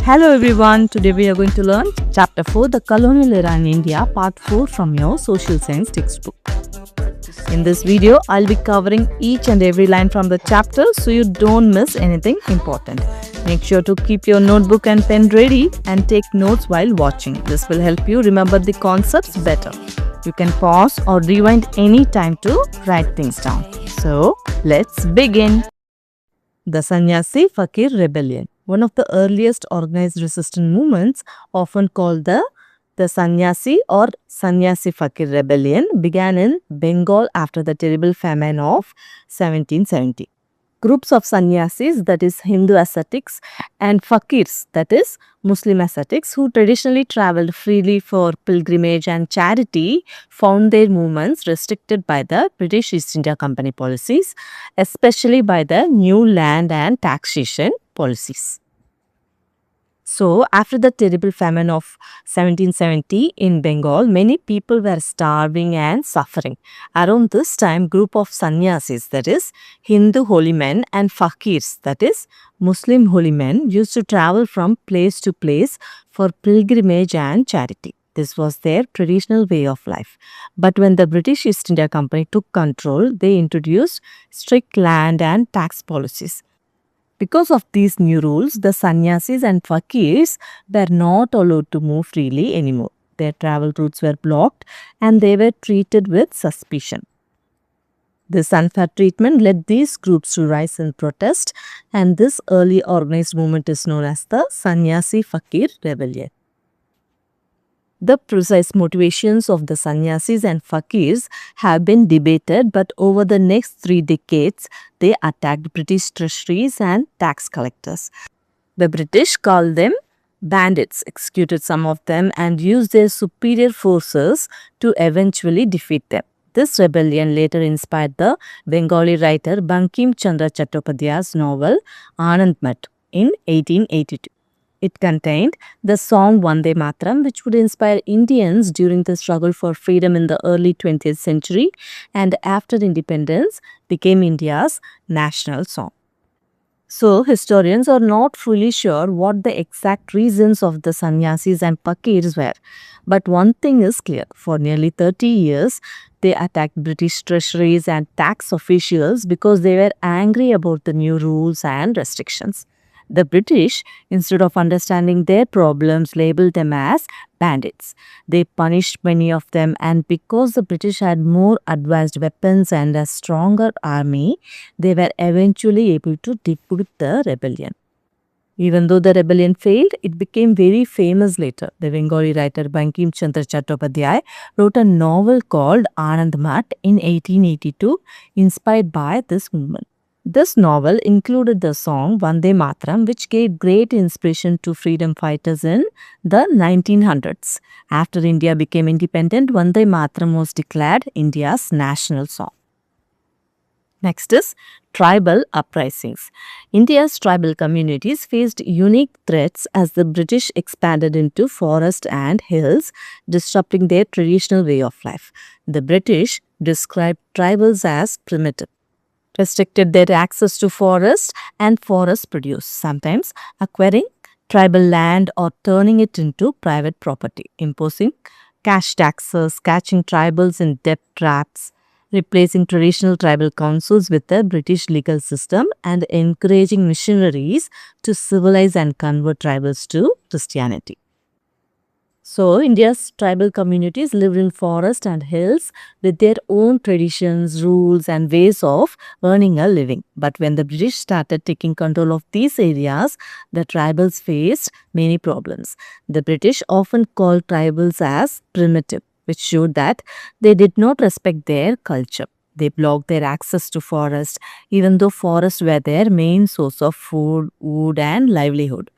Hello everyone, today we are going to learn Chapter 4, The Colonial Era in India, Part 4 from your Social Science textbook. In this video, I'll be covering each and every line from the chapter so you don't miss anything important. Make sure to keep your notebook and pen ready and take notes while watching. This will help you remember the concepts better. You can pause or rewind any time to write things down. So, let's begin. The Sannyasi Fakir Rebellion. One of the earliest organized resistance movements, often called the Sannyasi or Sannyasi Fakir Rebellion, began in Bengal after the terrible famine of 1770. Groups of sannyasis, that is Hindu ascetics, and fakirs, that is Muslim ascetics, who traditionally traveled freely for pilgrimage and charity, found their movements restricted by the British East India Company policies, especially by the new land and taxation policies. So, after the terrible famine of 1770 in Bengal, many people were starving and suffering. Around this time, group of sannyasis, that is Hindu holy men, and fakirs, that is Muslim holy men, used to travel from place to place for pilgrimage and charity. This was their traditional way of life. But when the British East India Company took control, they introduced strict land and tax policies. Because of these new rules, the sannyasis and fakirs were not allowed to move freely anymore. Their travel routes were blocked and they were treated with suspicion. This unfair treatment led these groups to rise in protest, and this early organized movement is known as the Sannyasi Fakir Rebellion. The precise motivations of the sannyasis and fakirs have been debated, but over the next 3 decades, they attacked British treasuries and tax collectors. The British called them bandits, executed some of them, and used their superior forces to eventually defeat them. This rebellion later inspired the Bengali writer Bankim Chandra Chattopadhyay's novel Anand Mat in 1882. It contained the song Vande Mataram, which would inspire Indians during the struggle for freedom in the early 20th century, and after independence became India's national song. So, historians are not fully sure what the exact reasons of the sannyasis and fakirs were. But one thing is clear, for nearly 30 years, they attacked British treasuries and tax officials because they were angry about the new rules and restrictions. The British, instead of understanding their problems, labeled them as bandits. They punished many of them, and because the British had more advanced weapons and a stronger army, they were eventually able to defeat the rebellion. Even though the rebellion failed, it became very famous later. The Bengali writer Bankim Chandra Chattopadhyay wrote a novel called Anand Mat in 1882, inspired by this movement. This novel included the song Vande Mataram, which gave great inspiration to freedom fighters in the 1900s. After India became independent, Vande Mataram was declared India's national song. Next is tribal uprisings. India's tribal communities faced unique threats as the British expanded into forest and hills, disrupting their traditional way of life. The British described tribals as primitive, restricted their access to forest and forest produce, sometimes acquiring tribal land or turning it into private property, imposing cash taxes, catching tribals in debt traps, replacing traditional tribal councils with the British legal system, and encouraging missionaries to civilize and convert tribals to Christianity. So, India's tribal communities lived in forest and hills with their own traditions, rules and ways of earning a living. But when the British started taking control of these areas, the tribals faced many problems. The British often called tribals as primitive, which showed that they did not respect their culture. They blocked their access to forest, even though forests were their main source of food, wood and livelihood.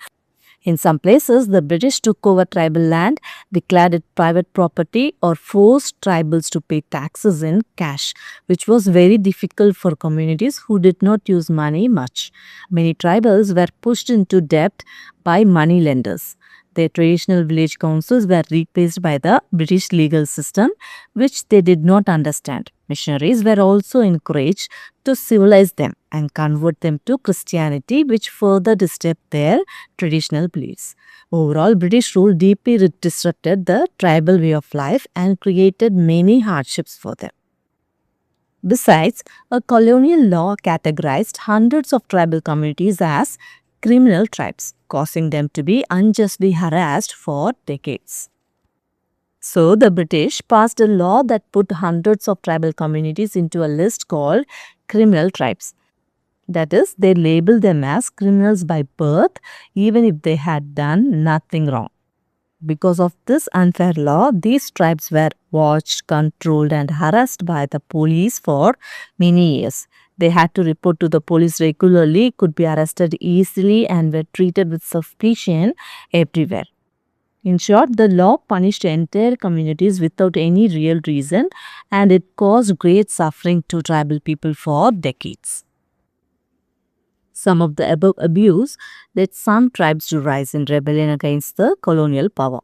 In some places, the British took over tribal land, declared it private property, or forced tribals to pay taxes in cash, which was very difficult for communities who did not use money much. Many tribals were pushed into debt by money lenders. Their traditional village councils were replaced by the British legal system, which they did not understand. Missionaries were also encouraged to civilize them and convert them to Christianity, which further disturbed their traditional beliefs. Overall, British rule deeply disrupted the tribal way of life and created many hardships for them. Besides, a colonial law categorized hundreds of tribal communities as criminal tribes, causing them to be unjustly harassed for decades. So, the British passed a law that put hundreds of tribal communities into a list called criminal tribes. That is, they labeled them as criminals by birth, even if they had done nothing wrong. Because of this unfair law, these tribes were watched, controlled, and harassed by the police for many years. They had to report to the police regularly, could be arrested easily, and were treated with suspicion everywhere. In short, the law punished entire communities without any real reason, and it caused great suffering to tribal people for decades. Some of the above abuse led some tribes to rise in rebellion against the colonial power.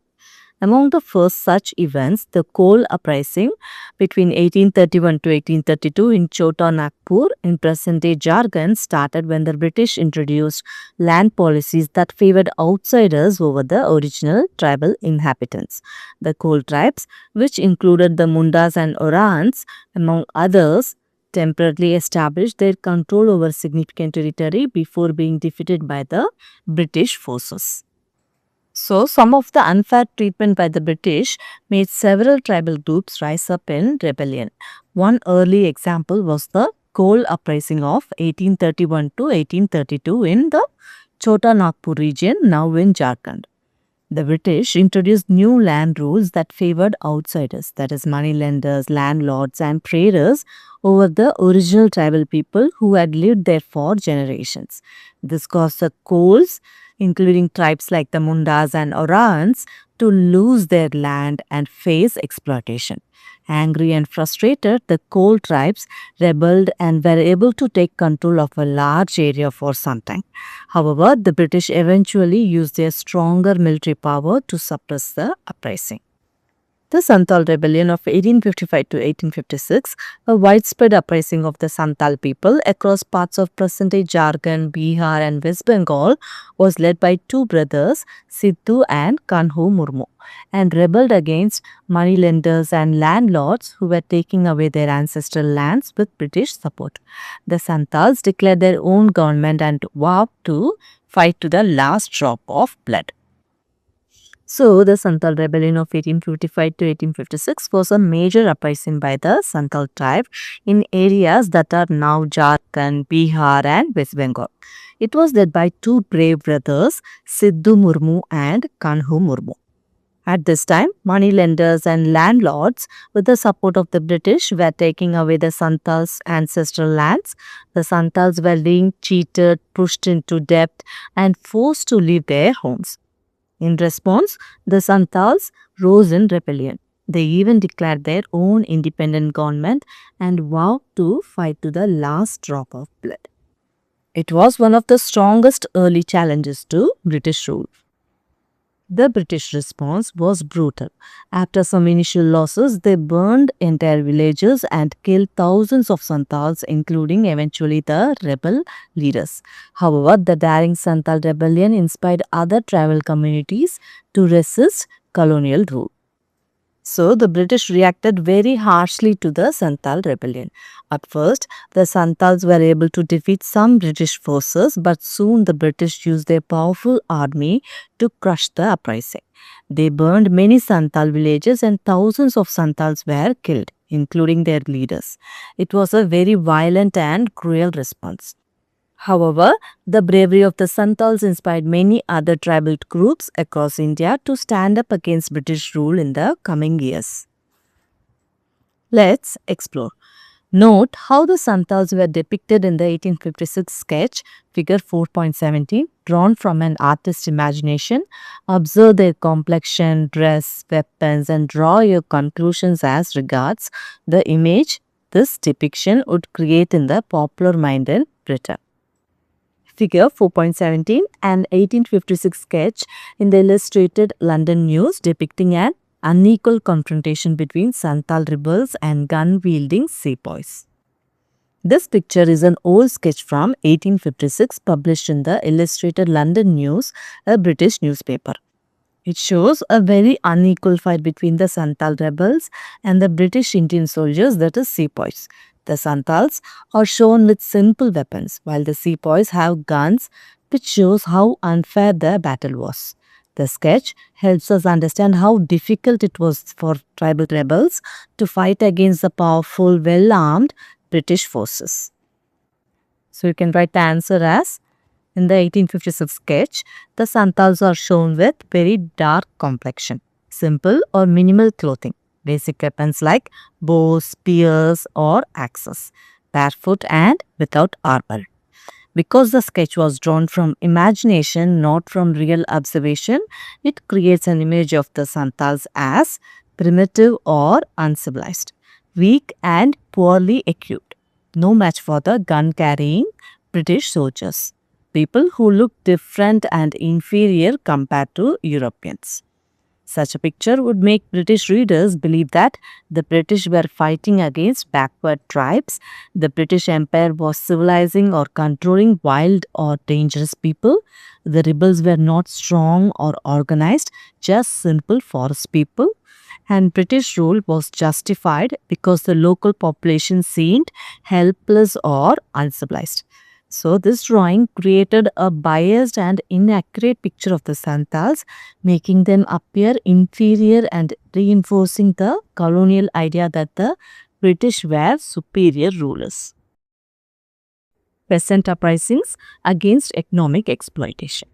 Among the first such events, the coal uprising between 1831 to 1832 in Chota Nagpur in present-day Jharkhand started when the British introduced land policies that favored outsiders over the original tribal inhabitants. The coal tribes, which included the Mundas and Orans, among others, temporarily established their control over significant territory before being defeated by the British forces. So, some of the unfair treatment by the British made several tribal groups rise up in rebellion. One early example was the coal uprising of 1831 to 1832 in the Chota Nagpur region, now in Jharkhand. The British introduced new land rules that favored outsiders, that is, moneylenders, landlords, and traders, over the original tribal people who had lived there for generations. This caused the coals, including tribes like the Mundas and Orans, to lose their land and face exploitation. Angry and frustrated, the coal tribes rebelled and were able to take control of a large area for some time. However, the British eventually used their stronger military power to suppress the uprising. The Santhal Rebellion of 1855 to 1856, a widespread uprising of the Santhal people across parts of present-day Jharkhand, Bihar and West Bengal, was led by two brothers, Sidhu and Kanhu Murmu, and rebelled against moneylenders and landlords who were taking away their ancestral lands with British support. The Santals declared their own government and vowed to fight to the last drop of blood. So, the Santhal Rebellion of 1855 to 1856 was a major uprising by the Santhal tribe in areas that are now Jharkhand, Bihar and West Bengal. It was led by two brave brothers, Sidhu Murmu and Kanhu Murmu. At this time, moneylenders and landlords, with the support of the British, were taking away the Santals' ancestral lands. The Santals were being cheated, pushed into debt and forced to leave their homes. In response, the Santals rose in rebellion. They even declared their own independent government and vowed to fight to the last drop of blood. It was one of the strongest early challenges to British rule. The British response was brutal. After some initial losses, they burned entire villages and killed thousands of Santals, including eventually the rebel leaders. However, the daring Santal rebellion inspired other tribal communities to resist colonial rule. So, the British reacted very harshly to the Santal rebellion. At first, the Santals were able to defeat some British forces, but soon the British used their powerful army to crush the uprising. They burned many Santal villages and thousands of Santals were killed, including their leaders. It was a very violent and cruel response. However, the bravery of the Santals inspired many other tribal groups across India to stand up against British rule in the coming years. Let's explore. Note how the Santals were depicted in the 1856 sketch, figure 4.17, drawn from an artist's imagination. Observe their complexion, dress, weapons, and draw your conclusions as regards the image this depiction would create in the popular mind in Britain. Figure 4.17, an 1856 sketch in the Illustrated London News depicting an unequal confrontation between Santal rebels and gun-wielding sepoys. This picture is an old sketch from 1856 published in the Illustrated London News, a British newspaper. It shows a very unequal fight between the Santal rebels and the British Indian soldiers, that is sepoys. The Santals are shown with simple weapons, while the sepoys have guns, which shows how unfair the battle was. The sketch helps us understand how difficult it was for tribal rebels to fight against the powerful, well-armed British forces. So you can write the answer as, in the 1856 sketch, the Santals are shown with very dark complexion, simple or minimal clothing, basic weapons like bows, spears or axes, barefoot and without armor. Because the sketch was drawn from imagination, not from real observation, it creates an image of the Santals as primitive or uncivilized, weak and poorly equipped, no match for the gun-carrying British soldiers, people who look different and inferior compared to Europeans. Such a picture would make British readers believe that the British were fighting against backward tribes, the British Empire was civilizing or controlling wild or dangerous people, the rebels were not strong or organized, just simple forest people, and British rule was justified because the local population seemed helpless or uncivilized. So this drawing created a biased and inaccurate picture of the Santals, making them appear inferior and reinforcing the colonial idea that the British were superior rulers. Peasant uprisings against economic exploitation.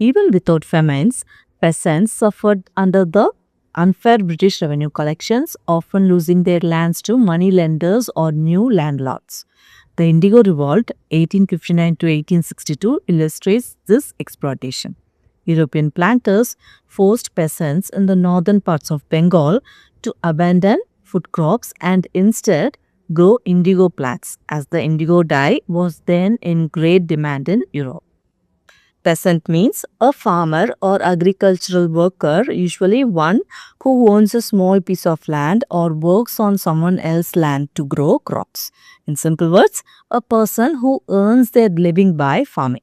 Even without famines, peasants suffered under the unfair British revenue collections, often losing their lands to moneylenders or new landlords. The Indigo Revolt, 1859 to 1862, illustrates this exploitation. European planters forced peasants in the northern parts of Bengal to abandon food crops and instead grow indigo plants, as the indigo dye was then in great demand in Europe. Peasant means a farmer or agricultural worker, usually one who owns a small piece of land or works on someone else's land to grow crops. In simple words, a person who earns their living by farming.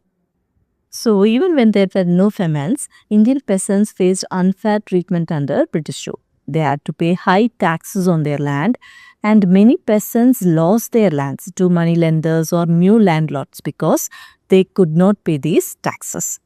So even when there were no famines, Indian peasants faced unfair treatment under British rule. They had to pay high taxes on their land, and many peasants lost their lands to moneylenders or new landlords because they could not pay these taxes.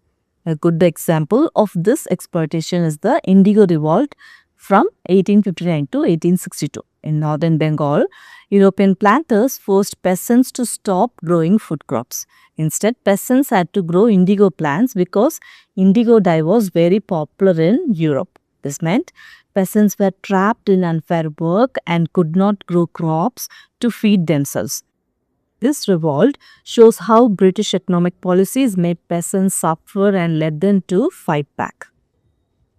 A good example of this exploitation is the Indigo Revolt from 1859 to 1862. In northern Bengal, European planters forced peasants to stop growing food crops. Instead, peasants had to grow indigo plants because indigo dye was very popular in Europe. This meant peasants were trapped in unfair work and could not grow crops to feed themselves. This revolt shows how British economic policies made peasants suffer and led them to fight back.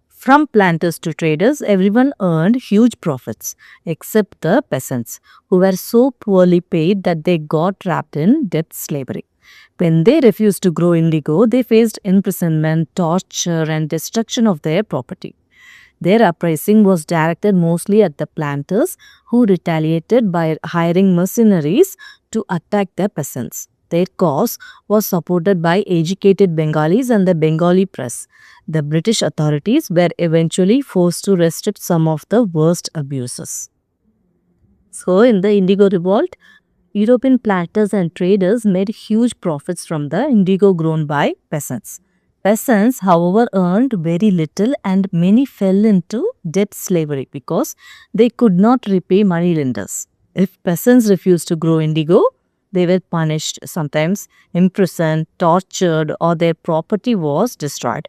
From planters to traders, everyone earned huge profits except the peasants, who were so poorly paid that they got trapped in debt slavery. When they refused to grow indigo, they faced imprisonment, torture, and destruction of their property. Their uprising was directed mostly at the planters, who retaliated by hiring mercenaries to attack the peasants. Their cause was supported by educated Bengalis and the Bengali press. The British authorities were eventually forced to restrict some of the worst abuses. So, in the Indigo Revolt, European planters and traders made huge profits from the indigo grown by peasants. Peasants, however, earned very little and many fell into debt slavery because they could not repay moneylenders. If peasants refused to grow indigo, they were punished, sometimes imprisoned, tortured, or their property was destroyed.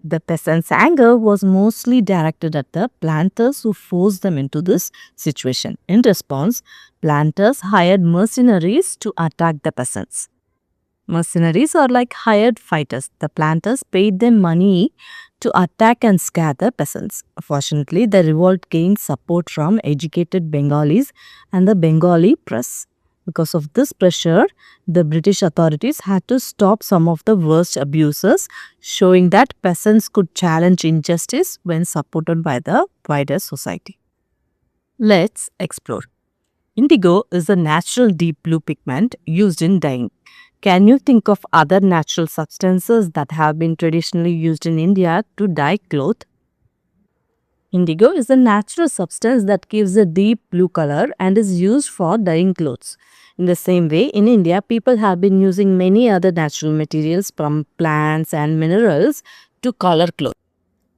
The peasants' anger was mostly directed at the planters who forced them into this situation. In response, planters hired mercenaries to attack the peasants. Mercenaries are like hired fighters. The planters paid them money to attack and scare the peasants. Fortunately, the revolt gained support from educated Bengalis and the Bengali press. Because of this pressure, the British authorities had to stop some of the worst abuses, showing that peasants could challenge injustice when supported by the wider society. Let's explore. Indigo is a natural deep blue pigment used in dyeing. Can you think of other natural substances that have been traditionally used in India to dye cloth? Indigo is a natural substance that gives a deep blue color and is used for dyeing clothes. In the same way, in India, people have been using many other natural materials from plants and minerals to color clothes.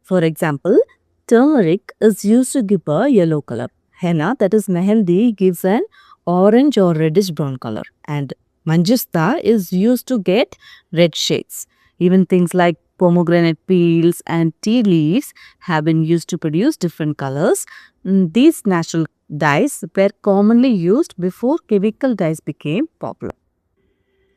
For example, turmeric is used to give a yellow color. Henna, that is mehendi, gives an orange or reddish brown color. And manjista is used to get red shades. Even things like pomegranate peels and tea leaves have been used to produce different colors. These natural dyes were commonly used before chemical dyes became popular.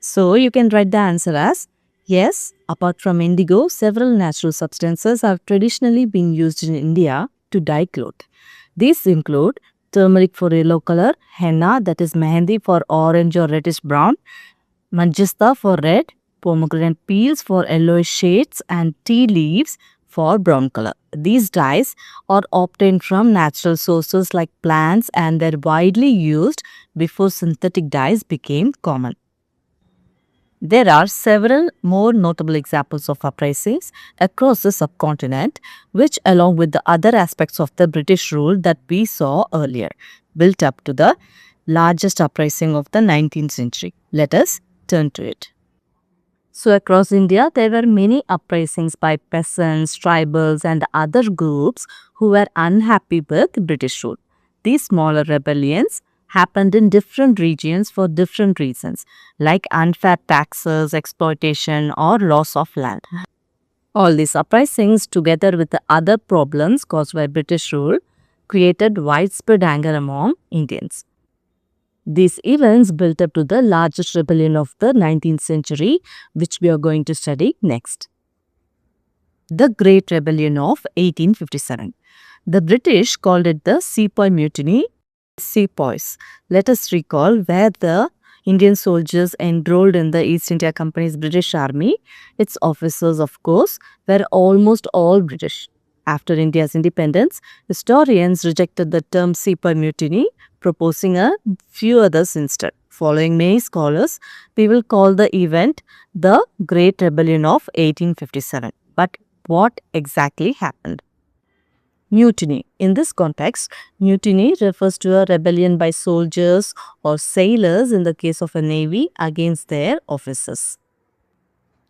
So you can write the answer as yes, apart from indigo, several natural substances have traditionally been used in India to dye cloth. These include turmeric for yellow color, henna, that is mehendi, for orange or reddish brown, manjista for red, pomegranate peels for yellowish shades, and tea leaves for brown color. These dyes are obtained from natural sources like plants and were widely used before synthetic dyes became common. There are several more notable examples of uprisings across the subcontinent, which, along with the other aspects of the British rule that we saw earlier, built up to the largest uprising of the 19th century. Let us turn to it. So, across India, there were many uprisings by peasants, tribals, and other groups who were unhappy with British rule. These smaller rebellions happened in different regions for different reasons, like unfair taxes, exploitation, or loss of land. All these uprisings, together with the other problems caused by British rule, created widespread anger among Indians. These events built up to the largest rebellion of the 19th century, which we are going to study next. The Great Rebellion of 1857. The British called it the Sepoy Mutiny. Sepoys. Let us recall where the Indian soldiers enrolled in the East India Company's British Army. Its officers, of course, were almost all British. After India's independence, historians rejected the term Sepoy Mutiny, proposing a few others instead. Following many scholars, we will call the event the Great Rebellion of 1857. But what exactly happened? Mutiny. In this context, mutiny refers to a rebellion by soldiers or sailors in the case of a navy against their officers.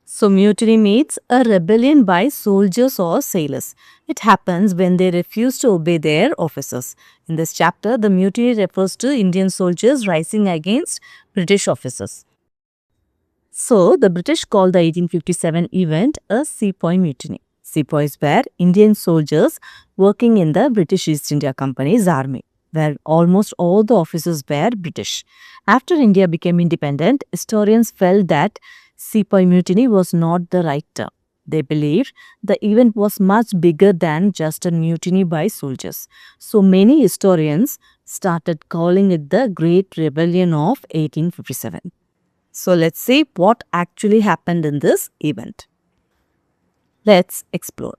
So, mutiny means a rebellion by soldiers or sailors. It happens when they refuse to obey their officers. In this chapter, the mutiny refers to Indian soldiers rising against British officers. So, the British called the 1857 event a Sepoy Mutiny. Sepoys were Indian soldiers working in the British East India Company's army, where almost all the officers were British. After India became independent, historians felt that Sepoy Mutiny was not the right term. They believed the event was much bigger than just a mutiny by soldiers. So many historians started calling it the Great Rebellion of 1857. So let's see what actually happened in this event. Let's explore.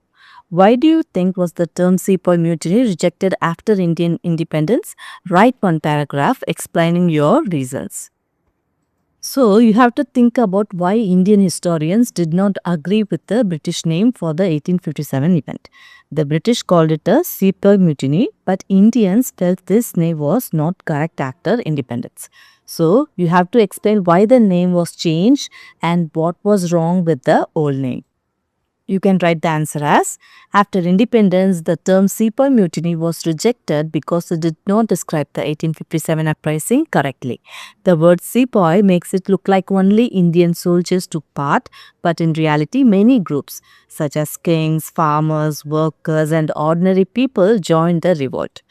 Why do you think was the term Sepoy Mutiny rejected after Indian independence? Write one paragraph explaining your reasons. So, you have to think about why Indian historians did not agree with the British name for the 1857 event. The British called it a Sepoy Mutiny, but Indians felt this name was not correct after independence. So, you have to explain why the name was changed and what was wrong with the old name. You can write the answer as, after independence, the term Sepoy Mutiny was rejected because it did not describe the 1857 uprising correctly. The word Sepoy makes it look like only Indian soldiers took part, but in reality, many groups, such as kings, farmers, workers, and ordinary people joined the revolt.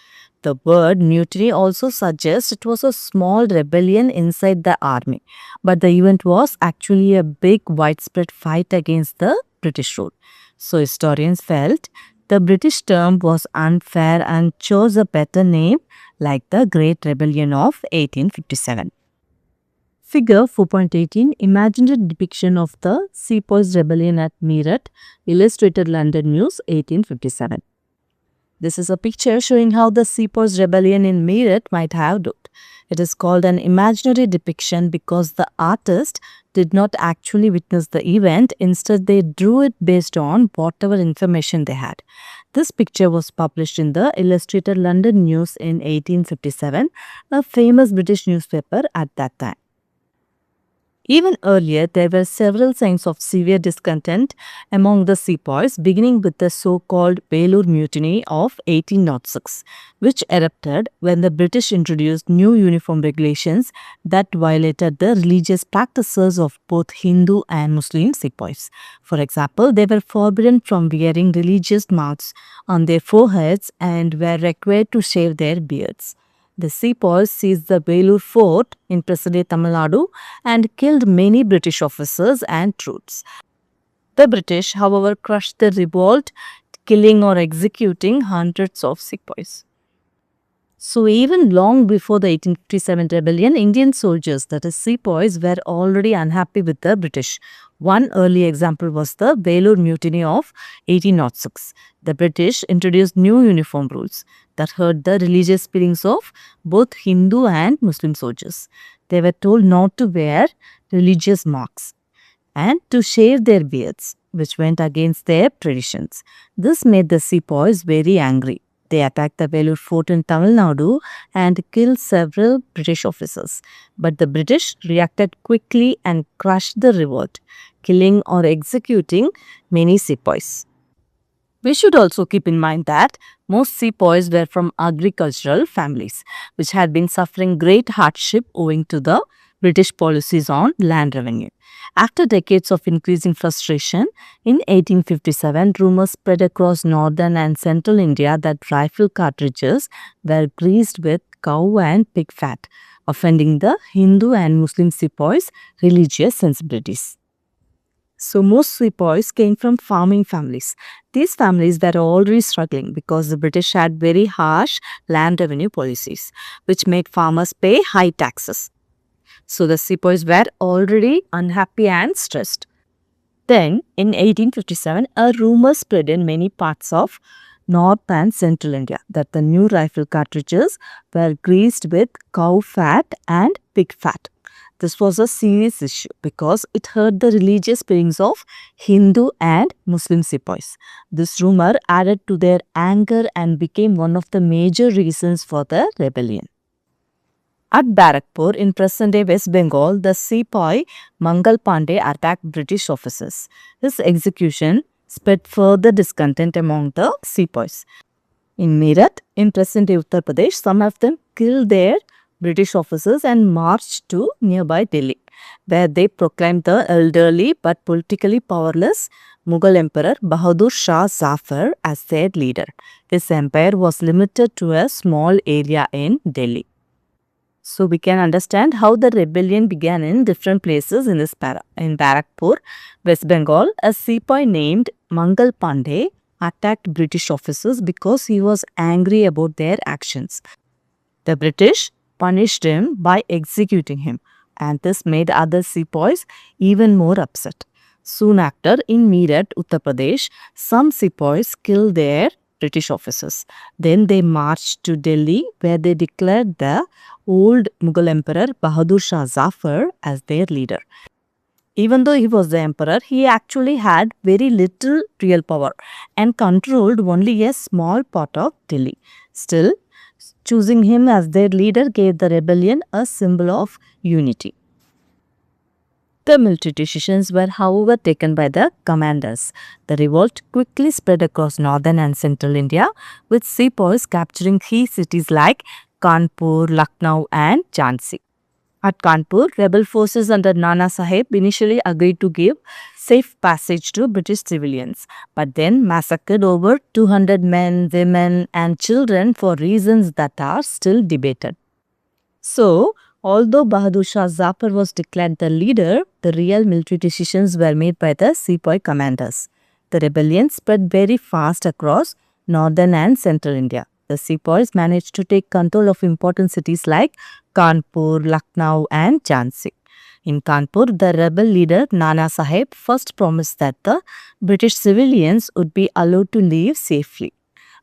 The word mutiny also suggests it was a small rebellion inside the army, but the event was actually a big widespread fight against the British rule. So historians felt the British term was unfair and chose a better name like the Great Rebellion of 1857. Figure 4.18 imagined a depiction of the sepoys rebellion at Meerut, Illustrated London News, 1857. This is a picture showing how the sepoys rebellion in Meerut might have looked. It is called an imaginary depiction because the artist did not actually witness the event. Instead, they drew it based on whatever information they had. This picture was published in the Illustrated London News in 1857, a famous British newspaper at that time. Even earlier, there were several signs of severe discontent among the sepoys, beginning with the so-called Vellore Mutiny of 1806, which erupted when the British introduced new uniform regulations that violated the religious practices of both Hindu and Muslim sepoys. For example, they were forbidden from wearing religious marks on their foreheads and were required to shave their beards. The sepoys seized the Vellore fort in present-day Tamil Nadu and killed many British officers and troops. The British, however, crushed the revolt, killing or executing hundreds of sepoys. So even long before the 1857 rebellion, Indian soldiers, that is sepoys, were already unhappy with the British. One early example was the Vellore Mutiny of 1806. The British introduced new uniform rules that hurt the religious feelings of both Hindu and Muslim soldiers. They were told not to wear religious marks and to shave their beards, which went against their traditions. This made the sepoys very angry. They attacked the Vellore fort in Tamil Nadu and killed several British officers. But the British reacted quickly and crushed the revolt, killing or executing many sepoys. We should also keep in mind that most sepoys were from agricultural families, which had been suffering great hardship owing to the British policies on land revenue. After decades of increasing frustration, in 1857, rumors spread across northern and central India that rifle cartridges were greased with cow and pig fat, offending the Hindu and Muslim sepoys' religious sensibilities. So most sepoys came from farming families. These families were already struggling because the British had very harsh land revenue policies, which made farmers pay high taxes. So the sepoys were already unhappy and stressed. Then, in 1857, a rumor spread in many parts of North and Central India that the new rifle cartridges were greased with cow fat and pig fat. This was a serious issue because it hurt the religious feelings of Hindu and Muslim sepoys. This rumor added to their anger and became one of the major reasons for the rebellion. At Barakpur in present-day West Bengal, the sepoy Mangal Pandey attacked British officers. His execution spread further discontent among the sepoys. In Meerut, in present-day Uttar Pradesh, some of them killed their British officers and marched to nearby Delhi, where they proclaimed the elderly but politically powerless Mughal Emperor Bahadur Shah Zafar as their leader. His empire was limited to a small area in Delhi. So we can understand how the rebellion began in different places in this In Barakpur, West Bengal, a sepoy named Mangal Pandey attacked British officers because he was angry about their actions. The British punished him by executing him, and this made other sepoys even more upset. Soon after, in Meerut, Uttar Pradesh, some sepoys killed their British officers. Then they marched to Delhi, where they declared the old Mughal Emperor Bahadur Shah Zafar as their leader. Even though he was the emperor, he actually had very little real power and controlled only a small part of Delhi. Still, choosing him as their leader gave the rebellion a symbol of unity. The military decisions were, however, taken by the commanders. The revolt quickly spread across northern and central India, with sepoys capturing key cities like Kanpur, Lucknow and Jhansi. At Kanpur, rebel forces under Nana Sahib initially agreed to give safe passage to British civilians, but then massacred over 200 men, women and children for reasons that are still debated. So, although Bahadur Shah Zafar was declared the leader, the real military decisions were made by the sepoy commanders. The rebellion spread very fast across northern and central India. The sepoys managed to take control of important cities like Kanpur, Lucknow and Jhansi. In Kanpur, the rebel leader Nana Sahib first promised that the British civilians would be allowed to leave safely.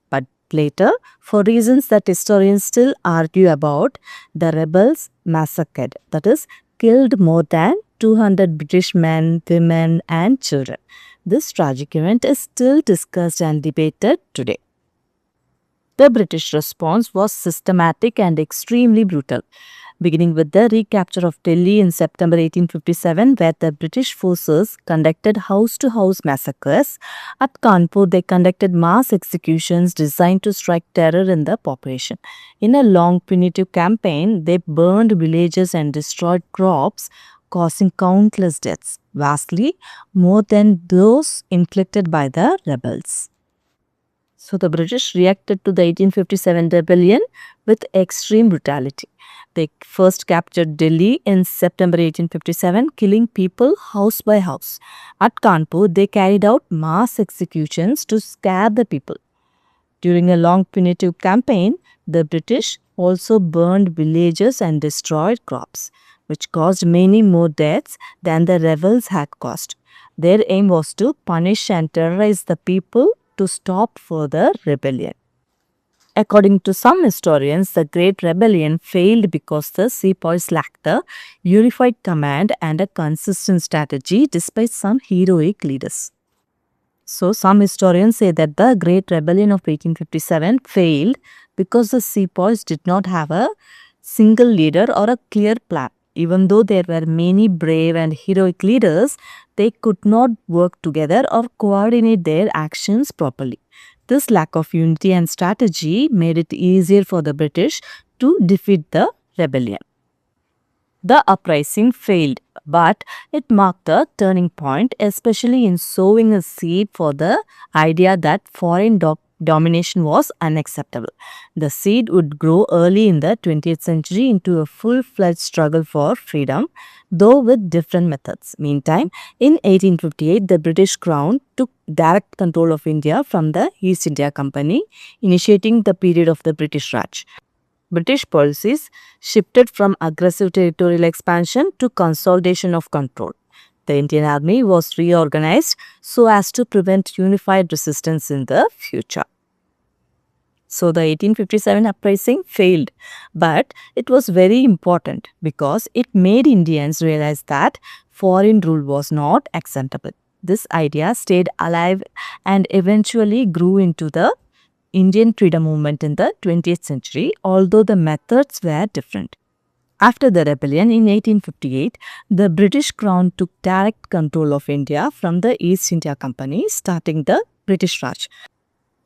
But later, for reasons that historians still argue about, the rebels massacred, that is, killed more than 200 British men, women, and children. This tragic event is still discussed and debated today. The British response was systematic and extremely brutal, beginning with the recapture of Delhi in September 1857, where the British forces conducted house-to-house massacres. At Kanpur, they conducted mass executions designed to strike terror in the population. In a long punitive campaign, they burned villages and destroyed crops, causing countless deaths, vastly more than those inflicted by the rebels. So the British reacted to the 1857 rebellion with extreme brutality. They first captured Delhi in September 1857, killing people house by house. At Kanpur, they carried out mass executions to scare the people. During a long punitive campaign, the British also burned villages and destroyed crops, which caused many more deaths than the rebels had caused. Their aim was to punish and terrorize the people to stop further rebellion. According to some historians, the Great Rebellion failed because the sepoys lacked a unified command and a consistent strategy despite some heroic leaders. So, some historians say that the Great Rebellion of 1857 failed because the sepoys did not have a single leader or a clear plan. Even though there were many brave and heroic leaders, they could not work together or coordinate their actions properly. This lack of unity and strategy made it easier for the British to defeat the rebellion. The uprising failed, but it marked a turning point, especially in sowing a seed for the idea that foreign domination was unacceptable. The seed would grow early in the 20th century into a full-fledged struggle for freedom, though with different methods. Meantime, in 1858, the British Crown took direct control of India from the East India Company, initiating the period of the British Raj. British policies shifted from aggressive territorial expansion to consolidation of control. The Indian Army was reorganized so as to prevent unified resistance in the future. So the 1857 uprising failed, but it was very important because it made Indians realize that foreign rule was not acceptable. This idea stayed alive and eventually grew into the Indian freedom movement in the 20th century, although the methods were different. After the rebellion in 1858, the British Crown took direct control of India from the East India Company, starting the British Raj.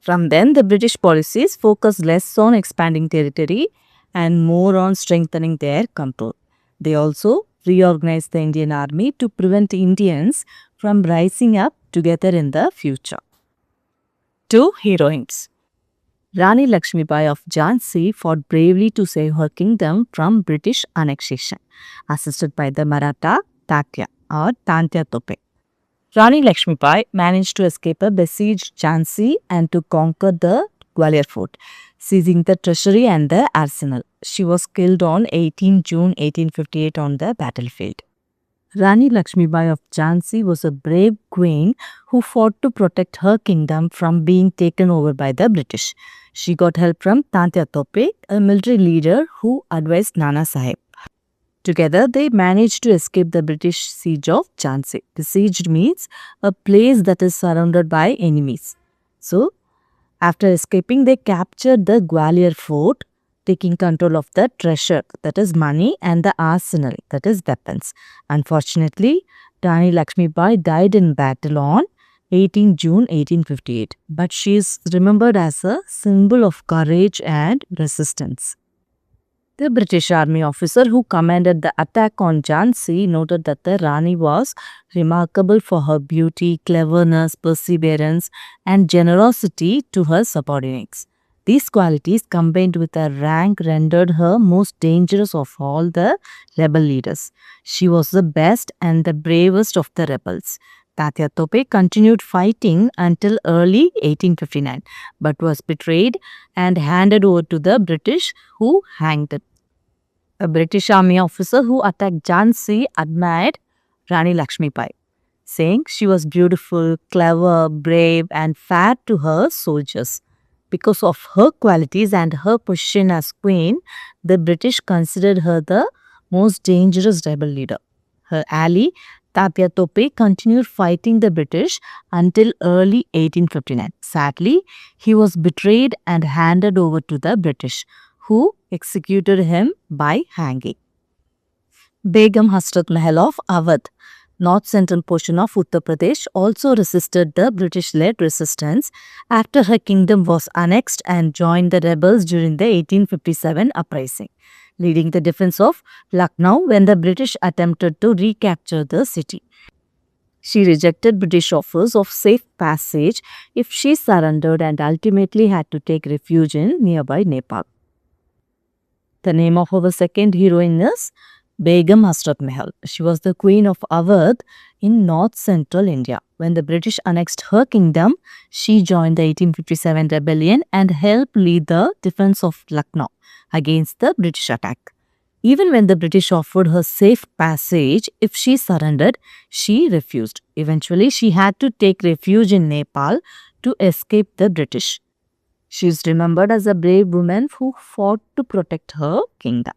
From then, the British policies focused less on expanding territory and more on strengthening their control. They also reorganized the Indian Army to prevent Indians from rising up together in the future. 2 heroines. Rani Lakshmibai of Jhansi fought bravely to save her kingdom from British annexation, assisted by the Maratha Tatya or Tantya Tope. Rani Lakshmibai managed to escape a besieged Jhansi and to conquer the Gwalior fort, seizing the treasury and the arsenal. She was killed on 18 June 1858 on the battlefield. Rani Lakshmibai of Jhansi was a brave queen who fought to protect her kingdom from being taken over by the British. She got help from Tantya Tope, a military leader who advised Nana Sahib. Together, they managed to escape the British siege of Jhansi. Besieged means a place that is surrounded by enemies. So, after escaping, they captured the Gwalior fort, taking control of the treasure, that is money, and the arsenal, that is weapons. Unfortunately, Rani Lakshmibai died in battle on 18 June 1858, but she is remembered as a symbol of courage and resistance. The British army officer who commanded the attack on Jhansi noted that the Rani was remarkable for her beauty, cleverness, perseverance, and generosity to her subordinates. These qualities combined with her rank rendered her most dangerous of all the rebel leaders. She was the best and the bravest of the rebels. Tatya Tope continued fighting until early 1859, but was betrayed and handed over to the British, who hanged it. A British army officer who attacked Jhansi admired Rani Lakshmi Bai, saying she was beautiful, clever, brave, and fair to her soldiers. Because of her qualities and her position as queen, the British considered her the most dangerous rebel leader. Her ally, Tapia Tope, continued fighting the British until early 1859. Sadly, he was betrayed and handed over to the British, who executed him by hanging. Begum Hasrat Mahal of Awadh, north central portion of Uttar Pradesh, also resisted the British-led resistance after her kingdom was annexed and joined the rebels during the 1857 uprising, leading the defense of Lucknow when the British attempted to recapture the city. She rejected British offers of safe passage if she surrendered and ultimately had to take refuge in nearby Nepal. The name of our second heroine is Begum Hasrat Mahal. She was the queen of Awadh in north-central India. When the British annexed her kingdom, she joined the 1857 rebellion and helped lead the defense of Lucknow against the British attack. Even when the British offered her safe passage if she surrendered, she refused. Eventually, she had to take refuge in Nepal to escape the British. She is remembered as a brave woman who fought to protect her kingdom.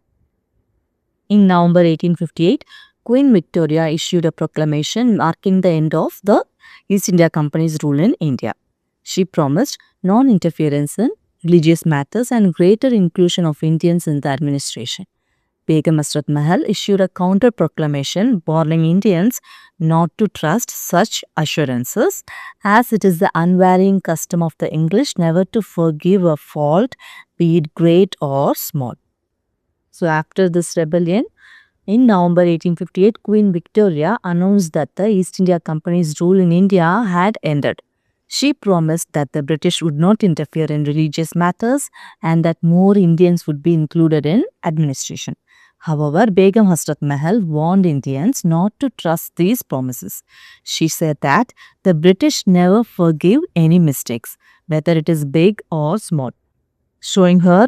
In November 1858, Queen Victoria issued a proclamation marking the end of the East India Company's rule in India. She promised non-interference in religious matters and greater inclusion of Indians in the administration. Begum Hasrat Mahal issued a counter-proclamation warning Indians not to trust such assurances, as it is the unvarying custom of the English never to forgive a fault, be it great or small. So after this rebellion, in November 1858, Queen Victoria announced that the East India Company's rule in India had ended. She promised that the British would not interfere in religious matters and that more Indians would be included in administration. However, Begum Hasrat Mahal warned Indians not to trust these promises. She said that the British never forgive any mistakes, whether it is big or small, showing her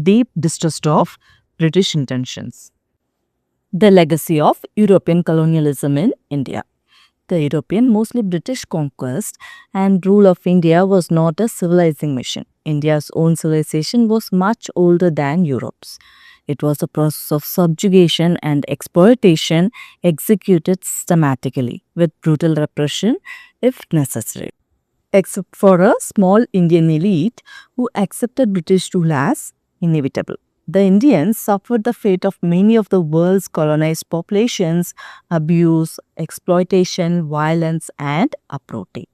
deep distrust of British intentions. The legacy of European colonialism in India. The European, mostly British conquest and rule of India was not a civilizing mission. India's own civilization was much older than Europe's. It was a process of subjugation and exploitation executed systematically with brutal repression if necessary. Except for a small Indian elite who accepted British rule as inevitable. The Indians suffered the fate of many of the world's colonized populations: abuse, exploitation, violence, and uprooting.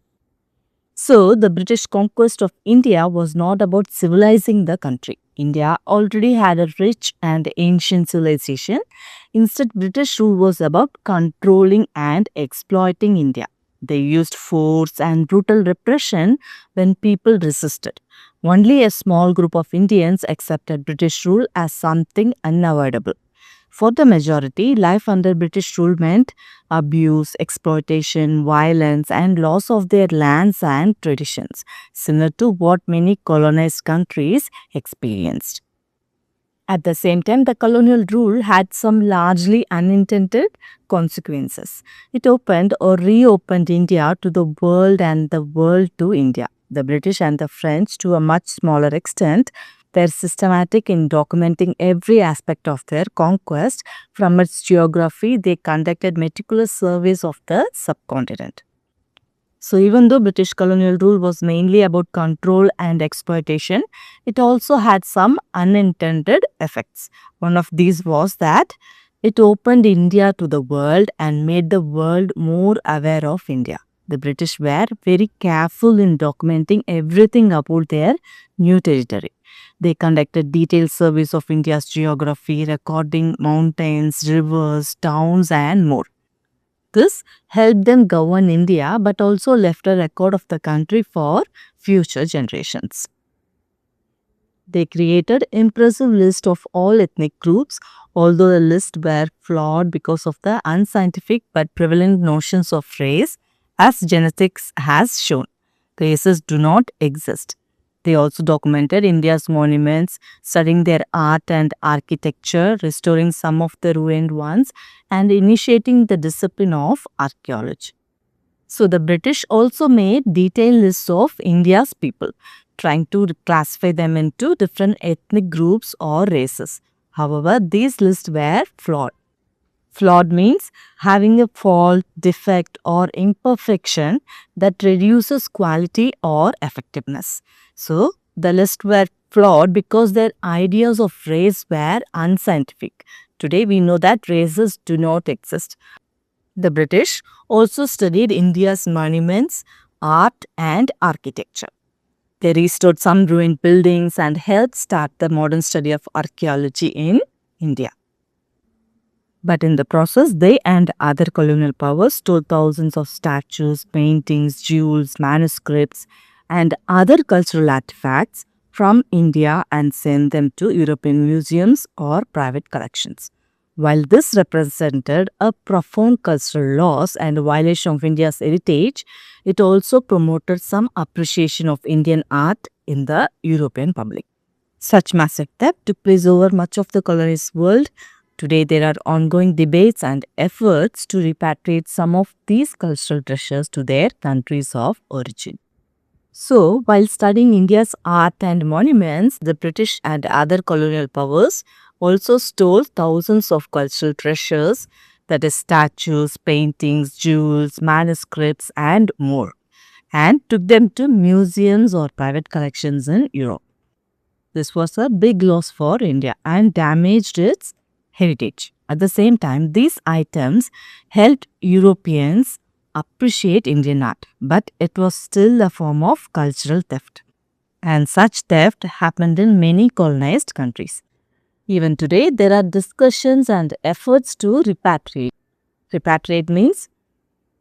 So, the British conquest of India was not about civilizing the country. India already had a rich and ancient civilization. Instead, British rule was about controlling and exploiting India. They used force and brutal repression when people resisted. Only a small group of Indians accepted British rule as something unavoidable. For the majority, life under British rule meant abuse, exploitation, violence, and loss of their lands and traditions, similar to what many colonized countries experienced. At the same time, the colonial rule had some largely unintended consequences. It opened or reopened India to the world and the world to India. The British and the French, to a much smaller extent, were systematic in documenting every aspect of their conquest. From its geography, they conducted meticulous surveys of the subcontinent. So even though British colonial rule was mainly about control and exploitation, it also had some unintended effects. One of these was that it opened India to the world and made the world more aware of India. The British were very careful in documenting everything about their new territory. They conducted detailed surveys of India's geography, recording mountains, rivers, towns, and more. This helped them govern India but also left a record of the country for future generations. They created impressive list of all ethnic groups, although the list were flawed because of the unscientific but prevalent notions of race, as genetics has shown. Races do not exist. They also documented India's monuments, studying their art and architecture, restoring some of the ruined ones, and initiating the discipline of archaeology. So the British also made detailed lists of India's people, trying to classify them into different ethnic groups or races. However, these lists were flawed. Flawed means having a fault, defect, or imperfection that reduces quality or effectiveness. So, the lists were flawed because their ideas of race were unscientific. Today, we know that races do not exist. The British also studied India's monuments, art, and architecture. They restored some ruined buildings and helped start the modern study of archaeology in India. But in the process, they and other colonial powers stole thousands of statues, paintings, jewels, manuscripts, and other cultural artifacts from India and sent them to European museums or private collections. While this represented a profound cultural loss and violation of India's heritage, it also promoted some appreciation of Indian art in the European public. Such massive theft took place over much of the colonized world. Today, there are ongoing debates and efforts to repatriate some of these cultural treasures to their countries of origin. So, while studying India's art and monuments, the British and other colonial powers also stole thousands of cultural treasures, that is, statues, paintings, jewels, manuscripts, and more, and took them to museums or private collections in Europe. This was a big loss for India and damaged its heritage. At the same time, these items helped Europeans appreciate Indian art, but it was still a form of cultural theft. And such theft happened in many colonized countries. Even today, there are discussions and efforts to repatriate. Repatriate means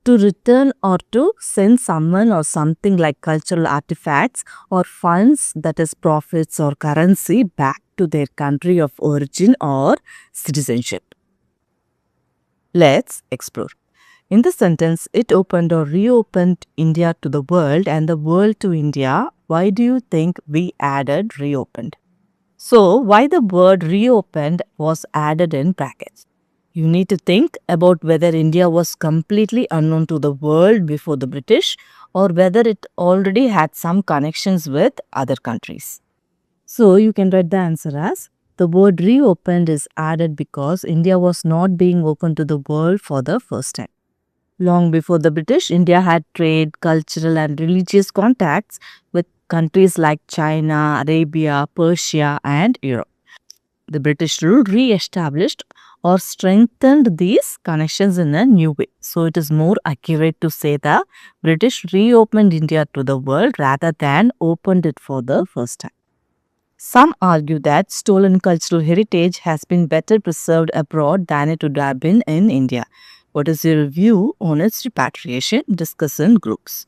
to return or to send someone or something like cultural artifacts or funds, that is profits or currency, back to their country of origin or citizenship. Let's explore. In this sentence, it opened or reopened India to the world and the world to India. Why do you think we added reopened? So, why the word reopened was added in brackets? You need to think about whether India was completely unknown to the world before the British or whether it already had some connections with other countries. So, you can write the answer as the word reopened is added because India was not being open to the world for the first time. Long before the British, India had trade, cultural and religious contacts with countries like China, Arabia, Persia and Europe. The British rule re-established or strengthened these connections in a new way. So, it is more accurate to say the British reopened India to the world rather than opened it for the first time. Some argue that stolen cultural heritage has been better preserved abroad than it would have been in India. What is your view on its repatriation? Discuss in groups.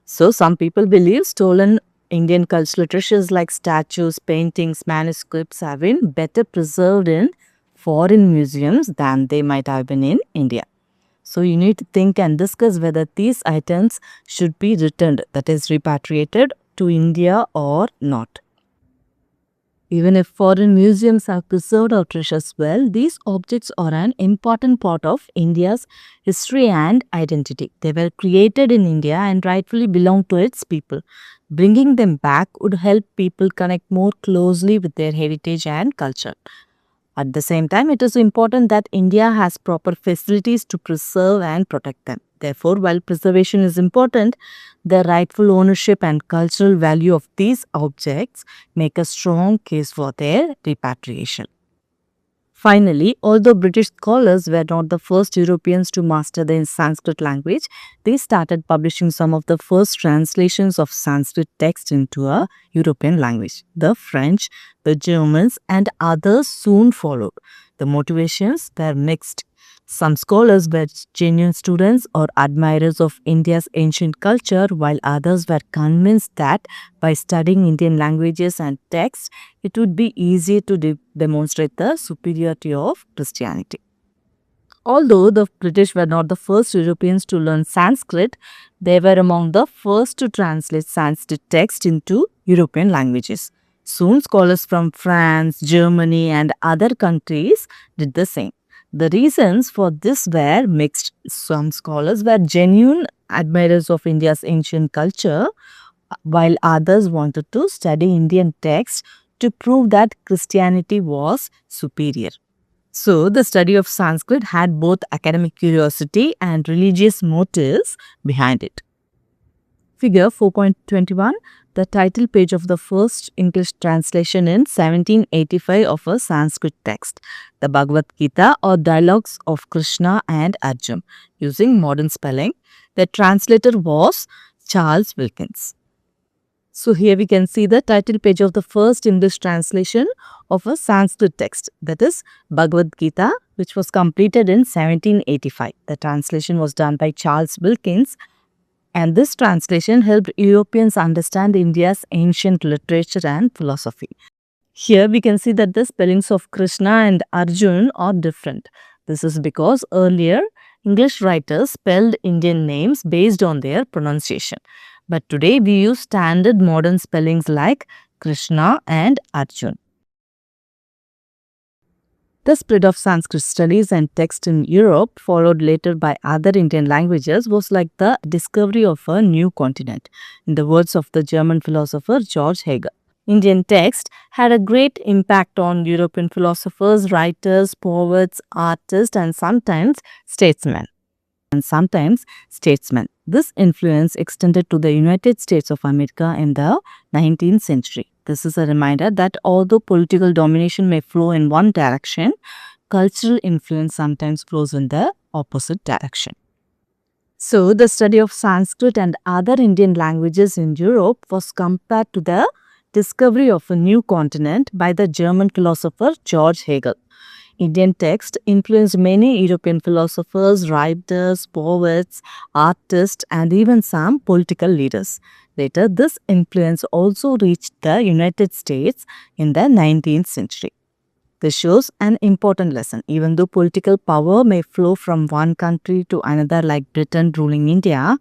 So, some people believe stolen Indian cultural treasures like statues, paintings, manuscripts have been better preserved in foreign museums than they might have been in India. So, you need to think and discuss whether these items should be returned, that is repatriated to India or not. Even if foreign museums have preserved our treasures well, these objects are an important part of India's history and identity. They were created in India and rightfully belong to its people. Bringing them back would help people connect more closely with their heritage and culture. At the same time, it is important that India has proper facilities to preserve and protect them. Therefore, while preservation is important, the rightful ownership and cultural value of these objects make a strong case for their repatriation. Finally, although British scholars were not the first Europeans to master the Sanskrit language, they started publishing some of the first translations of Sanskrit text into a European language. The French, the Germans, and others soon followed. The motivations were mixed. Some scholars were genuine students or admirers of India's ancient culture, while others were convinced that by studying Indian languages and texts, it would be easier to demonstrate the superiority of Christianity. Although the British were not the first Europeans to learn Sanskrit, they were among the first to translate Sanskrit text into European languages. Soon, scholars from France, Germany, and other countries did the same. The reasons for this were mixed. Some scholars were genuine admirers of India's ancient culture, while others wanted to study Indian texts to prove that Christianity was superior. So, the study of Sanskrit had both academic curiosity and religious motives behind it. Figure 4.21, the title page of the first English translation in 1785 of a Sanskrit text, the Bhagavad Gita or Dialogues of Krishna and Arjuna, using modern spelling. The translator was Charles Wilkins. So here we can see the title page of the first English translation of a Sanskrit text, that is Bhagavad Gita, which was completed in 1785. The translation was done by Charles Wilkins, and this translation helped Europeans understand India's ancient literature and philosophy. Here we can see that the spellings of Krishna and Arjun are different. This is because earlier English writers spelled Indian names based on their pronunciation. But today we use standard modern spellings like Krishna and Arjun. The spread of Sanskrit studies and text in Europe, followed later by other Indian languages, was like the discovery of a new continent, in the words of the German philosopher George Hegel. Indian text had a great impact on European philosophers, writers, poets, artists, and sometimes statesmen. This influence extended to the United States of America in the 19th century. This is a reminder that although political domination may flow in one direction, cultural influence sometimes flows in the opposite direction. So, the study of Sanskrit and other Indian languages in Europe was compared to the discovery of a new continent by the German philosopher George Hegel. Indian text influenced many European philosophers, writers, poets, artists, and even some political leaders. Later, this influence also reached the United States in the 19th century. This shows an important lesson. Even though political power may flow from one country to another, like Britain ruling India,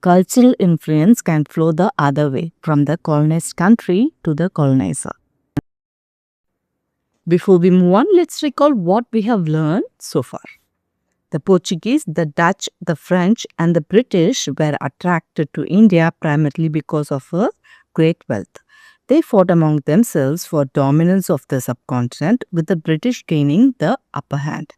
cultural influence can flow the other way, from the colonized country to the colonizer. Before we move on, let's recall what we have learned so far. The Portuguese, the Dutch, the French, and the British were attracted to India primarily because of her great wealth. They fought among themselves for dominance of the subcontinent, with the British gaining the upper hand.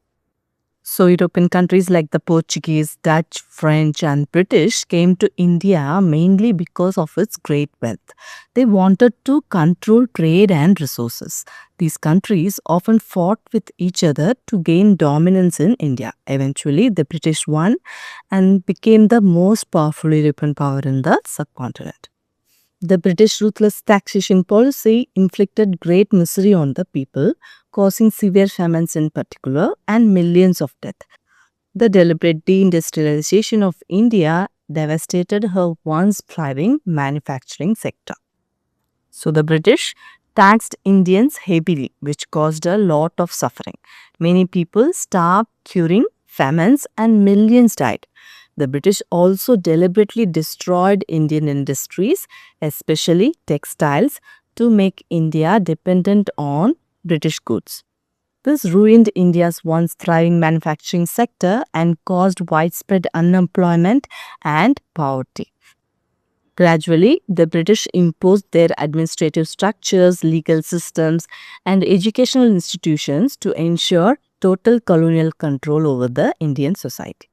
So, European countries like the Portuguese, Dutch, French, and British came to India mainly because of its great wealth. They wanted to control trade and resources. These countries often fought with each other to gain dominance in India. Eventually, the British won and became the most powerful European power in the subcontinent. The British ruthless taxation policy inflicted great misery on the people, causing severe famines in particular and millions of deaths. The deliberate deindustrialization of India devastated her once thriving manufacturing sector. So the British taxed Indians heavily, which caused a lot of suffering. Many people starved during famines and millions died. The British also deliberately destroyed Indian industries, especially textiles, to make India dependent on British goods. This ruined India's once thriving manufacturing sector and caused widespread unemployment and poverty. Gradually, the British imposed their administrative structures, legal systems, and educational institutions to ensure total colonial control over the Indian society.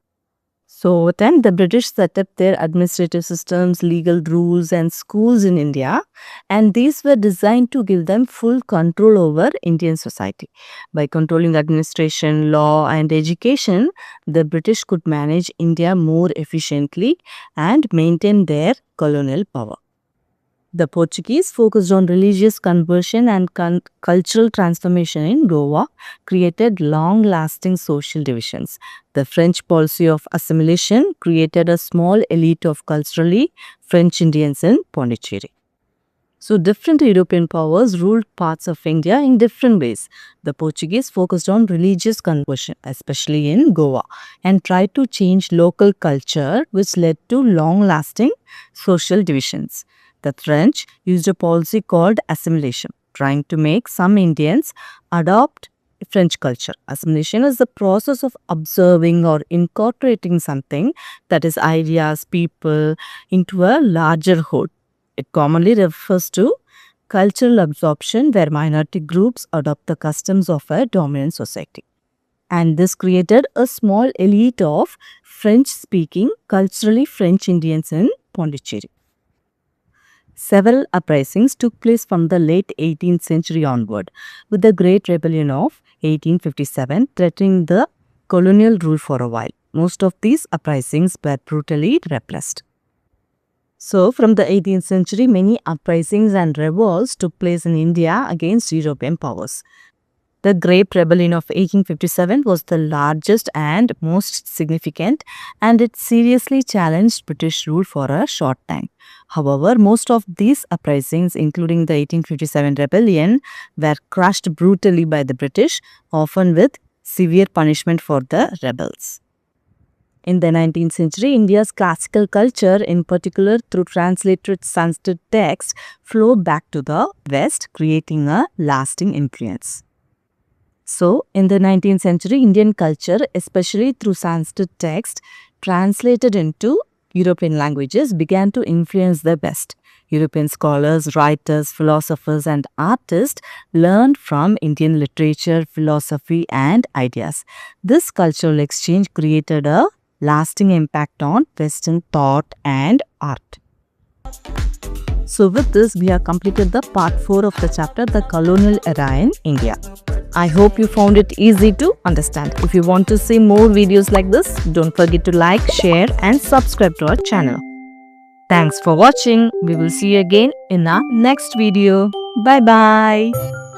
So, over time, the British set up their administrative systems, legal rules, and schools in India, and these were designed to give them full control over Indian society. By controlling administration, law, and education, the British could manage India more efficiently and maintain their colonial power. The Portuguese focused on religious conversion and cultural transformation in Goa, created long-lasting social divisions. The French policy of assimilation created a small elite of culturally French Indians in Pondicherry. So different European powers ruled parts of India in different ways. The Portuguese focused on religious conversion, especially in Goa, and tried to change local culture, which led to long-lasting social divisions. The French used a policy called assimilation, trying to make some Indians adopt French culture. Assimilation is the process of observing or incorporating something, that is ideas, people, into a larger whole. It commonly refers to cultural absorption where minority groups adopt the customs of a dominant society. And this created a small elite of French-speaking, culturally French Indians in Pondicherry. Several uprisings took place from the late 18th century onward, with the Great Rebellion of 1857 threatening the colonial rule for a while. Most of these uprisings were brutally repressed. So, from the 18th century, many uprisings and revolts took place in India against European powers. The Great Rebellion of 1857 was the largest and most significant, and it seriously challenged British rule for a short time. However, most of these uprisings, including the 1857 rebellion, were crushed brutally by the British, often with severe punishment for the rebels. In the 19th century, India's classical culture, in particular through translated Sanskrit texts, flowed back to the West, creating a lasting influence. So, in the 19th century, Indian culture, especially through Sanskrit text, translated into European languages, began to influence the West. European scholars, writers, philosophers, and artists learned from Indian literature, philosophy, and ideas. This cultural exchange created a lasting impact on Western thought and art. So with this, we have completed the part 4 of the chapter, The Colonial Era in India. I hope you found it easy to understand. If you want to see more videos like this, don't forget to like, share and subscribe to our channel. Thanks for watching. We will see you again in our next video. Bye bye.